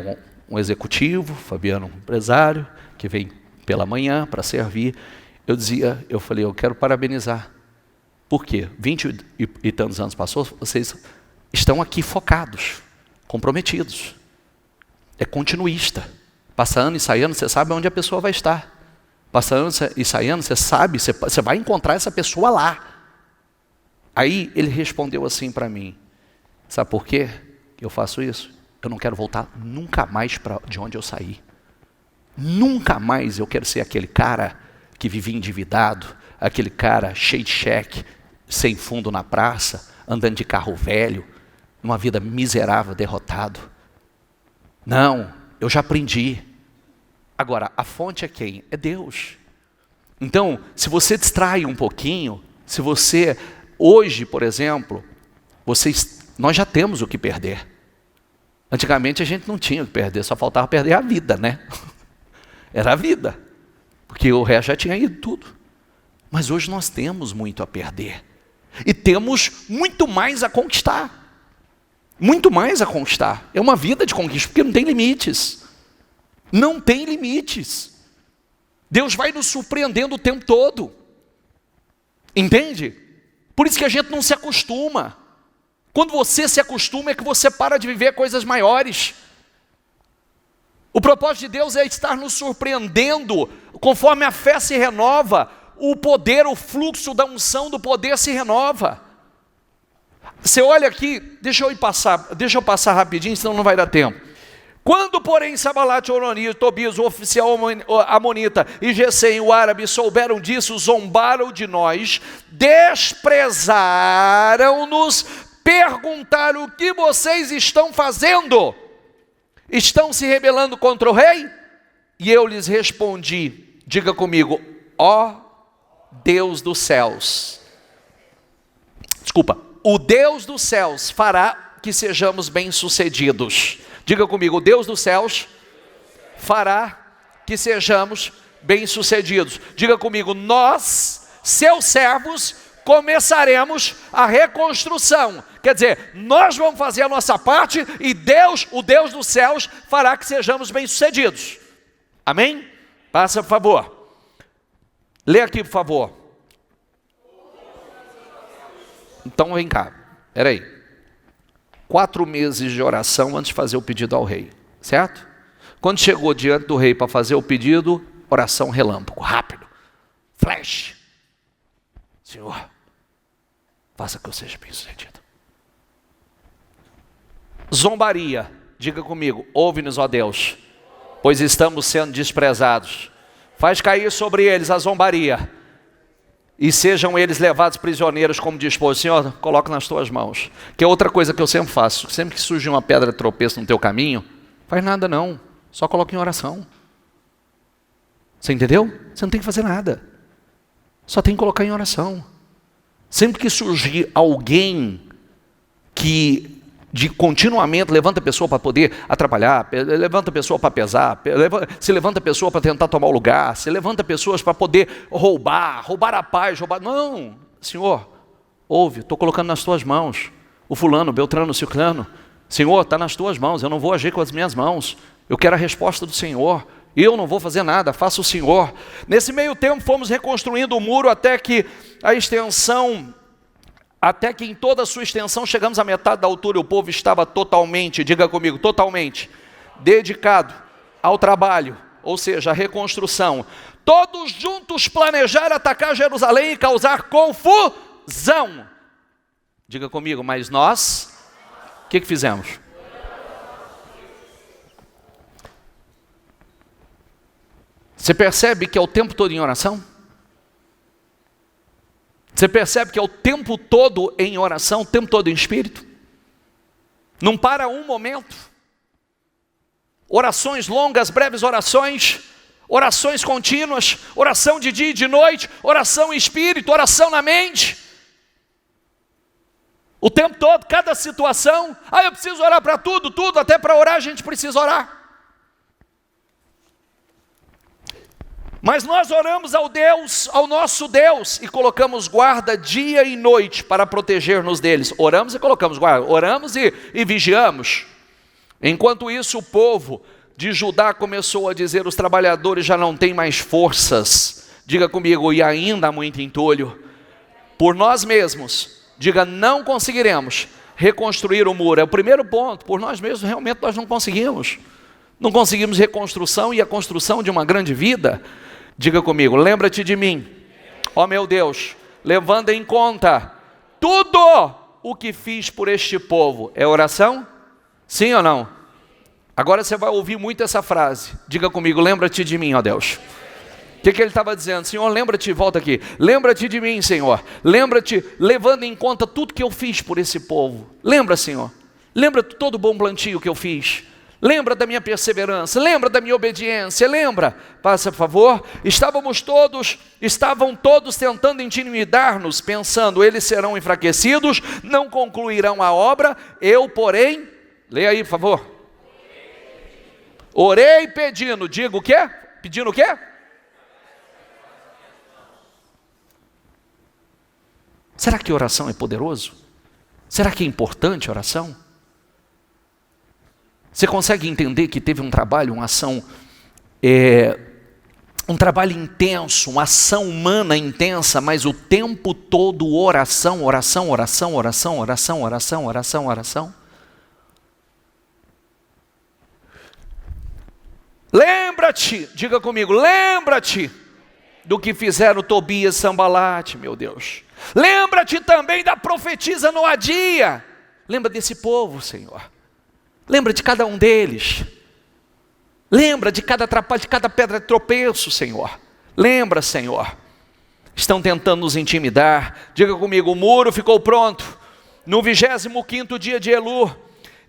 um executivo, Fabiano, um empresário, que vem pela manhã para servir. Eu falei, eu quero parabenizar. Por quê? 20 e tantos anos passou, vocês estão aqui focados, comprometidos. É continuista. Passa ano e sai ano, você sabe onde a pessoa vai estar. Passa ano e sai ano, você sabe, você vai encontrar essa pessoa lá. Aí ele respondeu assim para mim, sabe por quê que eu faço isso? Eu não quero voltar nunca mais para de onde eu saí. Nunca mais eu quero ser aquele cara que vivia endividado, aquele cara cheio de cheque, sem fundo na praça, andando de carro velho, numa vida miserável, derrotado. Não, eu já aprendi. Agora, a fonte é quem? É Deus. Então, se você distrai um pouquinho, se você, hoje, por exemplo, nós já temos o que perder. Antigamente a gente não tinha o que perder, só faltava perder a vida, né? Era a vida, porque o resto já tinha ido tudo. Mas hoje nós temos muito a perder. E temos muito mais a conquistar. Muito mais a conquistar. É uma vida de conquista, porque não tem limites. Não tem limites. Deus vai nos surpreendendo o tempo todo. Entende? Por isso que a gente não se acostuma. Quando você se acostuma é que você para de viver coisas maiores. O propósito de Deus é estar nos surpreendendo. Conforme a fé se renova, o poder, o fluxo da unção do poder se renova. Você olha aqui, deixa eu passar rapidinho, senão não vai dar tempo. Quando, porém, Sanbalat, Oronias, Tobias, o oficial amonita, e Gesem, o árabe, souberam disso, zombaram de nós, desprezaram-nos, perguntaram: o que vocês estão fazendo? Estão se rebelando contra o rei? E eu lhes respondi, diga comigo, ó Deus dos céus. Desculpa, o Deus dos céus fará que sejamos bem-sucedidos. Diga comigo, o Deus dos céus fará que sejamos bem-sucedidos. Diga comigo, nós, seus servos, começaremos a reconstrução. Quer dizer, nós vamos fazer a nossa parte e Deus, o Deus dos céus, fará que sejamos bem-sucedidos. Amém? Passa, por favor. Lê aqui, por favor. Então vem cá, peraí. 4 meses de oração antes de fazer o pedido ao rei, certo? Quando chegou diante do rei para fazer o pedido, oração relâmpago, rápido, flash. Senhor, faça que eu seja bem-sucedido. Zombaria, diga comigo, ouve-nos, ó Deus, pois estamos sendo desprezados. Faz cair sobre eles a zombaria, e sejam eles levados prisioneiros, como dispôs. Senhor, coloca nas tuas mãos. Que é outra coisa que eu sempre faço, sempre que surge uma pedra de tropeço no teu caminho, faz nada não, só coloca em oração. Você entendeu? Você não tem que fazer nada. Só tem que colocar em oração. Sempre que surgir alguém que continuamente levanta a pessoa para poder atrapalhar, levanta a pessoa para pesar, se levanta a pessoa para tentar tomar o lugar, se levanta pessoas para poder roubar a paz, Não, Senhor, ouve, estou colocando nas tuas mãos o fulano, o beltrano, o ciclano. Senhor, está nas tuas mãos, eu não vou agir com as minhas mãos. Eu quero a resposta do Senhor. Eu não vou fazer nada, faça o Senhor. Nesse meio tempo fomos reconstruindo o muro até que em toda a sua extensão chegamos à metade da altura e o povo estava totalmente, diga comigo, totalmente dedicado ao trabalho, ou seja, a reconstrução. Todos juntos planejaram atacar Jerusalém e causar confusão. Diga comigo, mas nós, o que fizemos? Você percebe que é o tempo todo em oração? Você percebe que é o tempo todo em oração, o tempo todo em espírito? Não para um momento. Orações longas, breves orações, orações contínuas, oração de dia e de noite, oração em espírito, oração na mente. O tempo todo, cada situação. Eu preciso orar para tudo, até para orar a gente precisa orar. Mas nós oramos ao nosso Deus, e colocamos guarda dia e noite para proteger-nos deles. Oramos e colocamos guarda, oramos e vigiamos. Enquanto isso, o povo de Judá começou a dizer: os trabalhadores já não têm mais forças. Diga comigo, e ainda há muito entulho. Por nós mesmos, diga, não conseguiremos reconstruir o muro. É o primeiro ponto, por nós mesmos realmente nós não conseguimos. Não conseguimos reconstrução e a construção de uma grande vida. Diga comigo, lembra-te de mim, ó meu Deus, levando em conta tudo o que fiz por este povo. É oração? Sim ou não? Agora você vai ouvir muito essa frase. Diga comigo, lembra-te de mim, ó Deus. O que ele estava dizendo? Senhor, lembra-te, volta aqui. Lembra-te de mim, Senhor. Lembra-te, levando em conta tudo que eu fiz por esse povo. Lembra, Senhor. Lembra todo o bom plantio que eu fiz. Lembra da minha perseverança, lembra da minha obediência, lembra, passa por favor. Estavam todos tentando intimidar-nos, pensando, eles serão enfraquecidos, não concluirão a obra, eu porém, leia aí por favor. Orei pedindo, digo o quê? Pedindo o quê? Será que oração é poderoso? Será que é importante a oração? Você consegue entender que teve um trabalho, uma ação, um trabalho intenso, uma ação humana intensa, mas o tempo todo oração, oração, oração, oração, oração, oração, oração, oração? Lembra-te, diga comigo, lembra-te do que fizeram Tobias e Sambalate, meu Deus. Lembra-te também da profetisa Noadia. Lembra desse povo, Senhor. Lembra de cada um deles. Lembra de cada atrapalho, de cada pedra de tropeço, Senhor. Lembra, Senhor. Estão tentando nos intimidar. Diga comigo, o muro ficou pronto no 25º dia de Elul,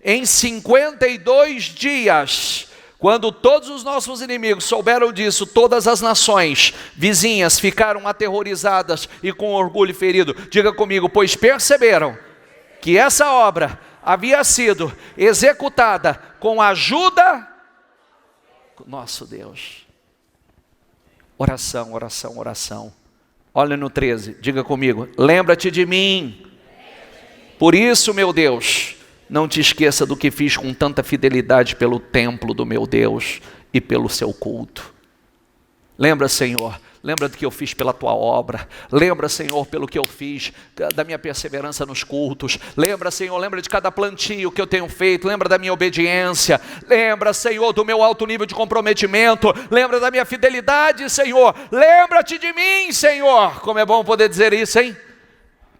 em 52 dias. Quando todos os nossos inimigos souberam disso, todas as nações vizinhas ficaram aterrorizadas e com orgulho ferido. Diga comigo, pois perceberam que essa obra havia sido executada com a ajuda do nosso Deus. Oração, oração, oração. Olha no 13, diga comigo, lembra-te de mim. Por isso, meu Deus, não te esqueça do que fiz com tanta fidelidade pelo templo do meu Deus e pelo seu culto. Lembra, Senhor, lembra do que eu fiz pela tua obra. Lembra, Senhor, pelo que eu fiz, da minha perseverança nos cultos. Lembra, Senhor, lembra de cada plantio que eu tenho feito. Lembra da minha obediência. Lembra, Senhor, do meu alto nível de comprometimento. Lembra da minha fidelidade, Senhor. Lembra-te de mim, Senhor. Como é bom poder dizer isso, hein?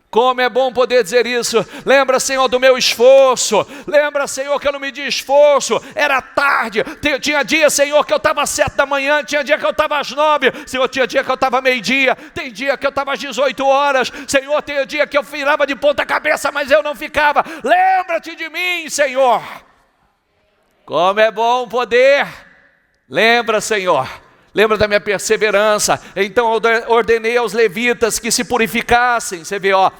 Como é bom poder dizer isso. Lembra, Senhor, do meu esforço. Lembra, Senhor, que eu não medi esforço. Era tarde. Tinha dia, Senhor, que eu estava às 7 da manhã. Tinha dia que eu estava às 9. Senhor, tinha dia que eu estava meio-dia. Tem dia que eu estava às 18 horas. Senhor, tem dia que eu virava de ponta cabeça, mas eu não ficava. Lembra-te de mim, Senhor. Como é bom poder. Lembra, Senhor. Lembra da minha perseverança. Então eu ordenei aos levitas que se purificassem. Você vê, ó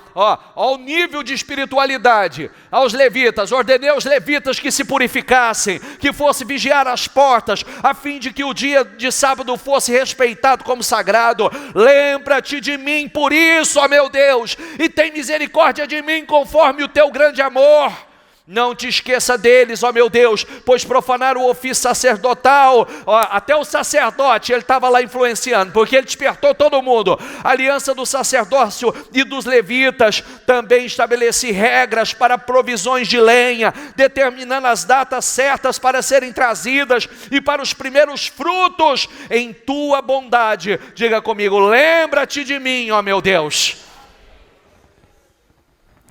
o nível de espiritualidade. Aos levitas, ordenei aos levitas que se purificassem, que fosse vigiar as portas, a fim de que o dia de sábado fosse respeitado como sagrado. Lembra-te de mim por isso, ó meu Deus, e tem misericórdia de mim conforme o teu grande amor. Não te esqueça deles, ó meu Deus, pois profanaram o ofício sacerdotal. Até o sacerdote, ele estava lá influenciando, porque ele despertou todo mundo. A aliança do sacerdócio e dos levitas. Também estabeleci regras para provisões de lenha, determinando as datas certas para serem trazidas e para os primeiros frutos em tua bondade. Diga comigo, lembra-te de mim, ó meu Deus.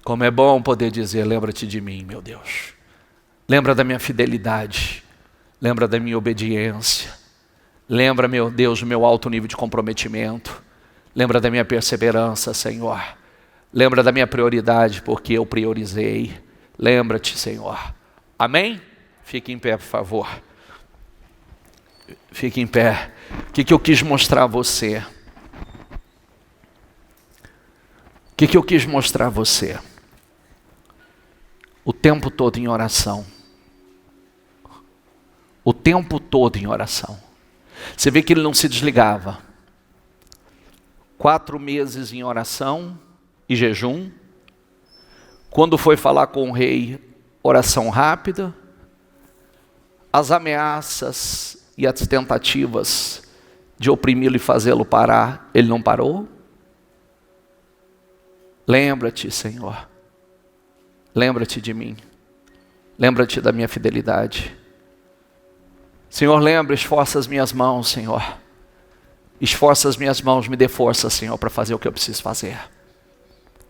Como é bom poder dizer, lembra-te de mim, meu Deus. Lembra da minha fidelidade. Lembra da minha obediência. Lembra, meu Deus, do meu alto nível de comprometimento. Lembra da minha perseverança, Senhor. Lembra da minha prioridade, porque eu priorizei. Lembra-te, Senhor. Amém? Fique em pé, por favor. Fique em pé. O que eu quis mostrar a você? O que eu quis mostrar a você? O tempo todo em oração. O tempo todo em oração. Você vê que ele não se desligava. 4 meses em oração e jejum. Quando foi falar com o rei, oração rápida. As ameaças e as tentativas de oprimi-lo e fazê-lo parar, ele não parou. Lembra-te, Senhor. Lembra-te de mim. Lembra-te da minha fidelidade. Senhor, lembra, esforça as minhas mãos, Senhor. Esforça as minhas mãos, me dê força, Senhor, para fazer o que eu preciso fazer.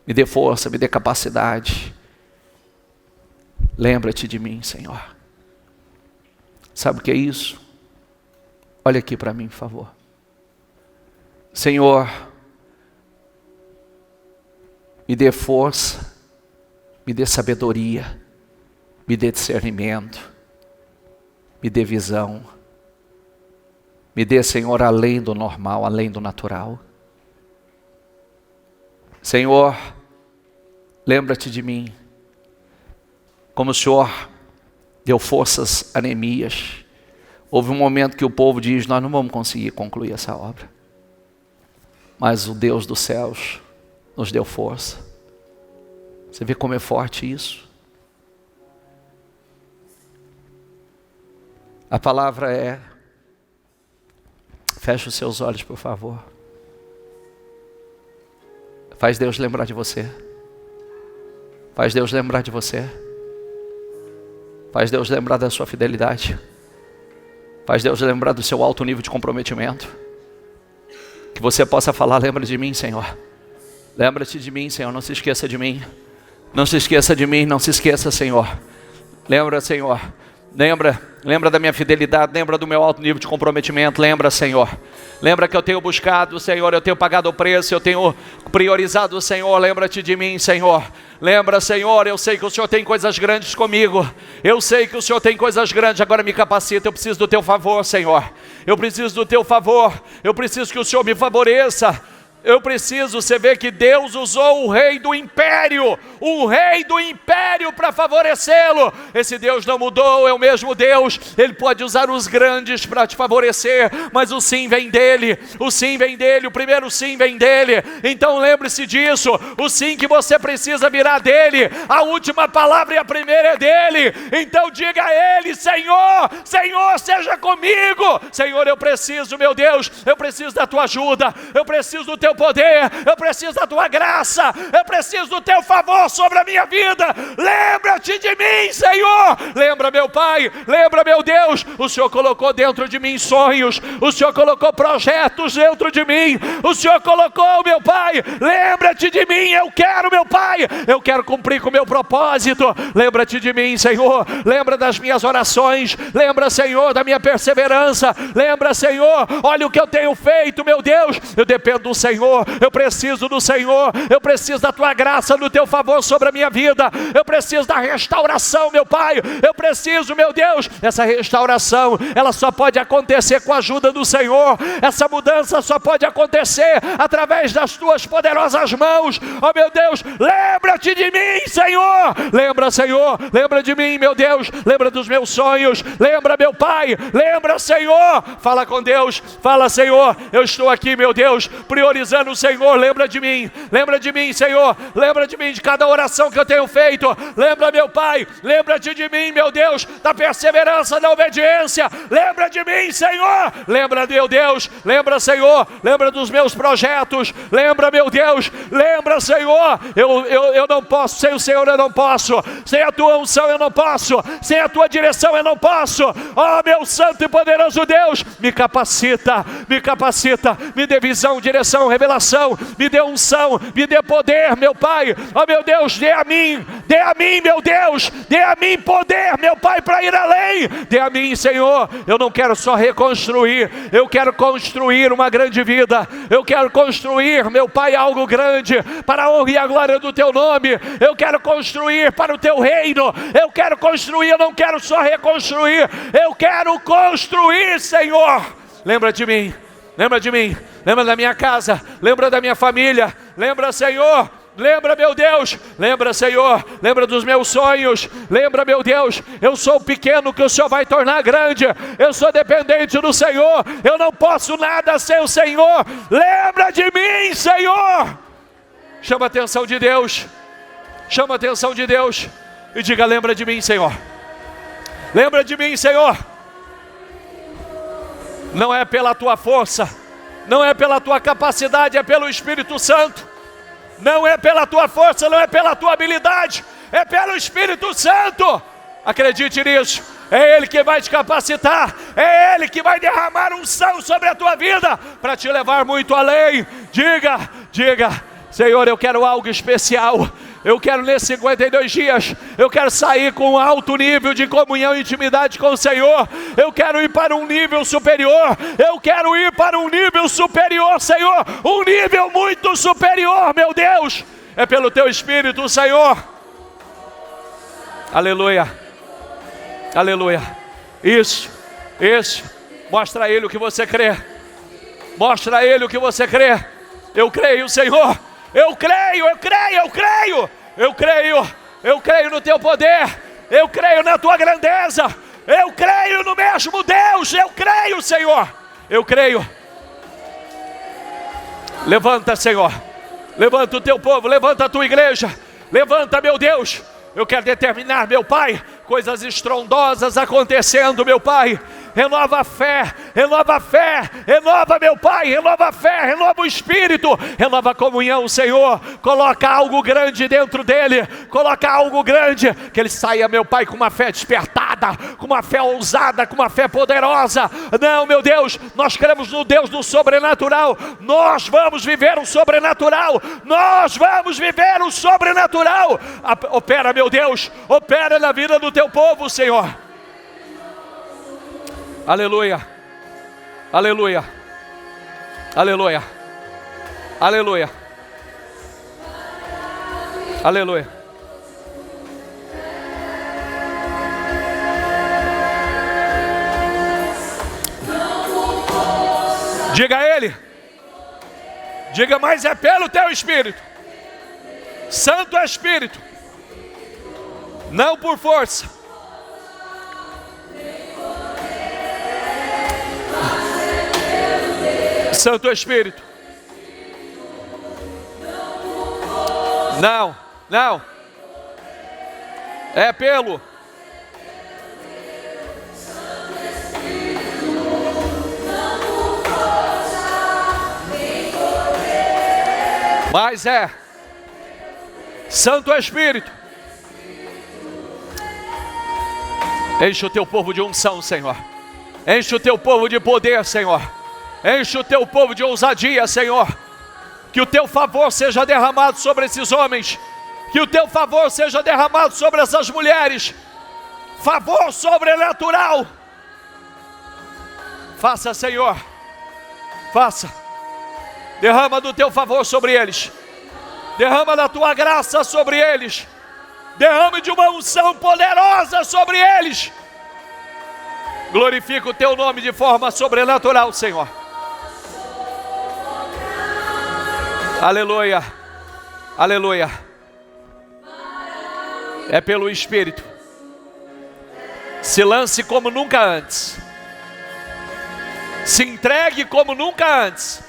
Me dê força, me dê capacidade. Lembra-te de mim, Senhor. Sabe o que é isso? Olha aqui para mim, por favor. Senhor, me dê força, me dê sabedoria, me dê discernimento, me dê visão, me dê, Senhor, além do normal, além do natural. Senhor, lembra-te de mim, como o Senhor deu forças a Neemias. Houve um momento que o povo diz, nós não vamos conseguir concluir essa obra, mas o Deus dos céus nos deu força. Você vê como é forte isso? A palavra é, feche os seus olhos, por favor. Faz Deus lembrar de você. Faz Deus lembrar de você. Faz Deus lembrar da sua fidelidade. Faz Deus lembrar do seu alto nível de comprometimento. Que você possa falar, lembra de mim, Senhor. Lembra-te de mim, Senhor, não se esqueça de mim. Não se esqueça de mim, não se esqueça, Senhor. Lembra, Senhor. Lembra da minha fidelidade, lembra do meu alto nível de comprometimento, lembra, Senhor. Lembra que eu tenho buscado, Senhor, eu tenho pagado o preço, eu tenho priorizado, Senhor. Lembra-te de mim, Senhor. Lembra, Senhor, eu sei que o Senhor tem coisas grandes comigo. Eu sei que o Senhor tem coisas grandes, agora me capacita. Eu preciso do teu favor, Senhor. Eu preciso do teu favor. Eu preciso que o Senhor me favoreça. Eu preciso, você vê que Deus usou o rei do império para favorecê-lo. Esse Deus não mudou, é o mesmo Deus. Ele pode usar os grandes para te favorecer, mas o sim vem dele, o primeiro sim vem dele. Então lembre-se disso, o sim que você precisa virá dele, a última palavra e a primeira é dele. Então diga a ele, Senhor, seja comigo. Senhor, eu preciso, meu Deus, eu preciso da tua ajuda, eu preciso do teu poder, eu preciso da tua graça, eu preciso do teu favor sobre a minha vida. Lembra-te de mim, Senhor. Lembra, meu Pai, lembra, meu Deus, o Senhor colocou dentro de mim sonhos, o Senhor colocou projetos dentro de mim, o Senhor colocou, meu Pai, lembra-te de mim. Eu quero, meu Pai, eu quero cumprir com o meu propósito. Lembra-te de mim, Senhor. Lembra das minhas orações, lembra, Senhor, da minha perseverança. Lembra, Senhor, olha o que eu tenho feito, meu Deus. Eu dependo do Senhor. Senhor, eu preciso do Senhor, eu preciso da tua graça, do teu favor sobre a minha vida, eu preciso da restauração, meu Pai, eu preciso, meu Deus, essa restauração, ela só pode acontecer com a ajuda do Senhor, essa mudança só pode acontecer através das tuas poderosas mãos. Oh meu Deus, lembra-te de mim, Senhor, lembra, Senhor, lembra de mim, meu Deus, lembra dos meus sonhos, lembra, meu Pai, lembra, Senhor, fala com Deus, fala, Senhor, eu estou aqui, meu Deus, priorizando o Senhor, lembra de mim, Senhor, lembra de mim, de cada oração que eu tenho feito, lembra, meu Pai, lembra-te de mim, meu Deus, da perseverança, da obediência, lembra de mim, Senhor, lembra, meu Deus, lembra, Senhor, lembra dos meus projetos, lembra, meu Deus, lembra, Senhor, eu não posso, sem o Senhor eu não posso, sem a tua unção eu não posso, sem a tua direção eu não posso. Oh meu santo e poderoso Deus, me capacita, me dê visão, direção, revelação, me dê unção, me dê poder, meu Pai. Oh meu Deus, dê a mim, meu Deus, dê a mim poder, meu Pai, para ir além, dê a mim, Senhor. Eu não quero só reconstruir, eu quero construir uma grande vida, eu quero construir, meu Pai, algo grande, para a honra e a glória do teu nome, eu quero construir para o teu reino, eu quero construir, eu não quero só reconstruir, eu quero construir, Senhor. Lembra de mim, lembra da minha casa, lembra da minha família, lembra, Senhor, lembra, meu Deus, lembra, Senhor, lembra dos meus sonhos, lembra, meu Deus, eu sou pequeno que o Senhor vai tornar grande, eu sou dependente do Senhor, eu não posso nada sem o Senhor, lembra de mim, Senhor. Chama a atenção de Deus, e diga, lembra de mim, Senhor, lembra de mim, Senhor. Não é pela tua força, não é pela tua capacidade, é pelo Espírito Santo. Não é pela tua força, não é pela tua habilidade, é pelo Espírito Santo. Acredite nisso, é Ele que vai te capacitar, é Ele que vai derramar unção sobre a tua vida, para te levar muito além. Diga, Senhor, eu quero algo especial. Eu quero nesses 52 dias, eu quero sair com um alto nível de comunhão e intimidade com o Senhor. Eu quero ir para um nível superior, Senhor, um nível muito superior, meu Deus. É pelo teu Espírito, Senhor. Aleluia. Isso. Mostra a Ele o que você crê. Eu creio, Senhor. Eu creio no teu poder, eu creio na tua grandeza, eu creio no mesmo Deus, eu creio, Senhor, eu creio. Levanta, Senhor, levanta o teu povo, levanta a tua igreja, levanta, meu Deus. Eu quero determinar, meu Pai, coisas estrondosas acontecendo, meu Pai. Renova a fé, renova, meu Pai, renova a fé, renova o Espírito, renova a comunhão, Senhor. Coloca algo grande dentro dele, que ele saia, meu Pai, com uma fé despertada, com uma fé ousada, com uma fé poderosa. Não, meu Deus, nós cremos no Deus do sobrenatural, nós vamos viver o sobrenatural, Opera, meu Deus, opera na vida do teu povo, Senhor. Aleluia. Diga a Ele, mas é pelo teu Espírito. Santo Espírito, não por força. Santo Espírito, não, é pelo mas é Santo Espírito. Enche o teu povo de unção, Senhor. Enche o teu povo de poder, Senhor. Enche o teu povo de ousadia, Senhor. Que o teu favor seja derramado sobre esses homens. Que o teu favor seja derramado sobre essas mulheres. Favor sobrenatural. Faça, Senhor. Faça. Derrama do teu favor sobre eles. Derrama da tua graça sobre eles. Derrame de uma unção poderosa sobre eles. Glorifica o teu nome de forma sobrenatural, Senhor. Aleluia. Aleluia. É pelo Espírito. Se lance como nunca antes. Se entregue como nunca antes.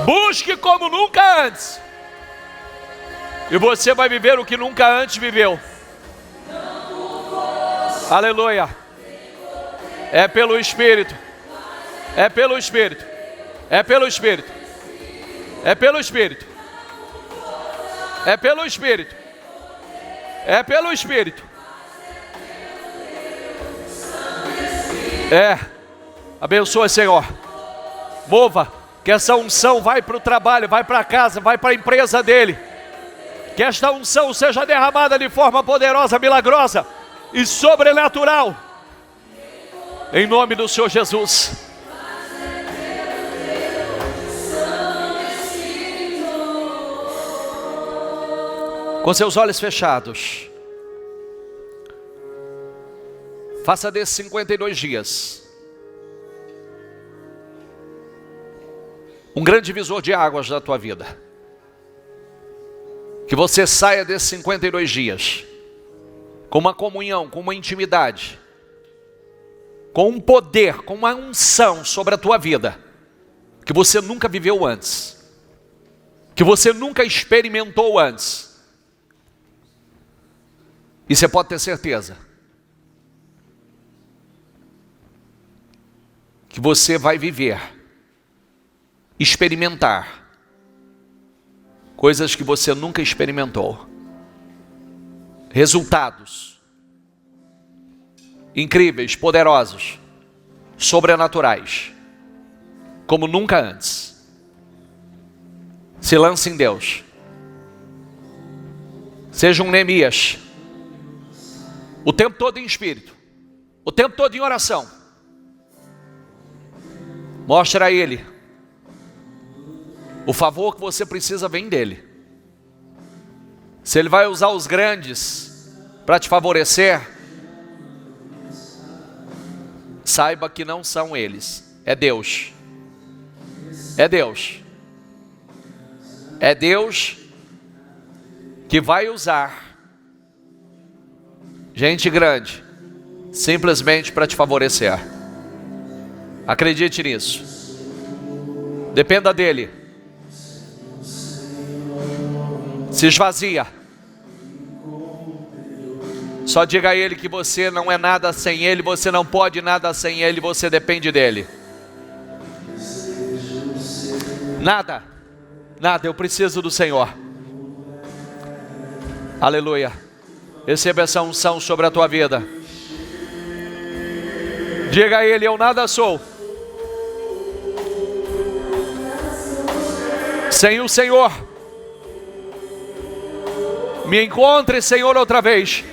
Busque como nunca antes. E você vai viver o que nunca antes viveu. Aleluia. É pelo Espírito. É pelo Espírito. É pelo Espírito. É pelo Espírito. É pelo Espírito. É pelo Espírito. Abençoa, Senhor. Mova. Que essa unção vai para o trabalho, vai para casa, vai para a empresa dele. Que esta unção seja derramada de forma poderosa, milagrosa e sobrenatural. Em nome do Senhor Jesus. Com seus olhos fechados, faça desses 52 dias um grande divisor de águas da tua vida. Que você saia desses 52 dias com uma comunhão, com uma intimidade, com um poder, com uma unção sobre a tua vida que você nunca viveu antes, que você nunca experimentou antes. E você pode ter certeza que você vai viver, experimentar coisas que você nunca experimentou. Resultados incríveis, poderosos, sobrenaturais, como nunca antes. Se lance em Deus. Seja um Neemias, o tempo todo em espírito, o tempo todo em oração. Mostra a Ele o favor que você precisa vem dele. Se Ele vai usar os grandes para te favorecer, saiba que não são eles, é Deus. É Deus. É Deus que vai usar gente grande simplesmente para te favorecer. Acredite nisso. Dependa dele. Se esvazia. Só diga a Ele que você não é nada sem Ele, você não pode nada sem Ele, você depende dEle. Nada, nada, eu preciso do Senhor. Aleluia. Receba essa unção sobre a tua vida. Diga a Ele, eu nada sou sem o Senhor. Me encontre, Senhor, outra vez.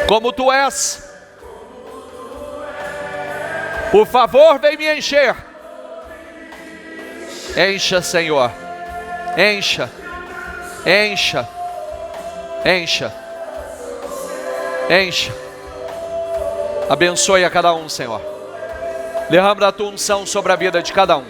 Como Tu és. Por favor, vem me encher. Encha, Senhor. Encha. Encha. Encha. Encha. Abençoe a cada um, Senhor. Derrama da tua unção sobre a vida de cada um.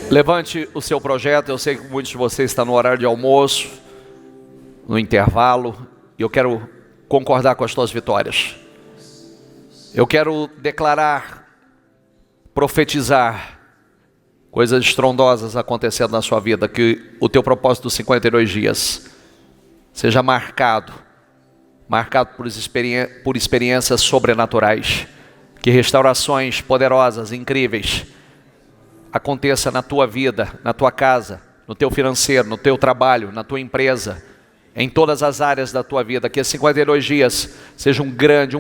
Levante o seu projeto. Eu sei que muitos de vocês estão no horário de almoço, no intervalo, e eu quero concordar com as tuas vitórias. Eu quero declarar, profetizar coisas estrondosas acontecendo na sua vida, que o teu propósito dos 52 dias seja marcado por experiências sobrenaturais, que restaurações poderosas, incríveis, aconteça na tua vida, na tua casa, no teu financeiro, no teu trabalho, na tua empresa, em todas as áreas da tua vida, que esses 52 dias seja um grande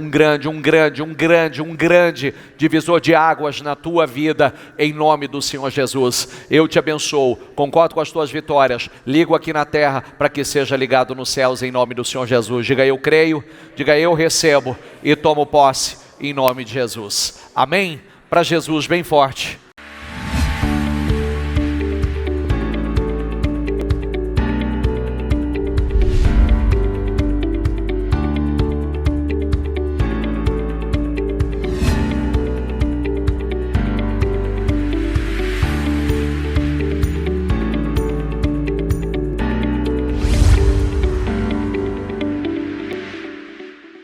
divisor de águas na tua vida, em nome do Senhor Jesus. Eu te abençoo, concordo com as tuas vitórias, ligo aqui na terra para que seja ligado nos céus, em nome do Senhor Jesus. Diga eu creio, diga eu recebo e tomo posse, em nome de Jesus. Amém? Para Jesus bem forte.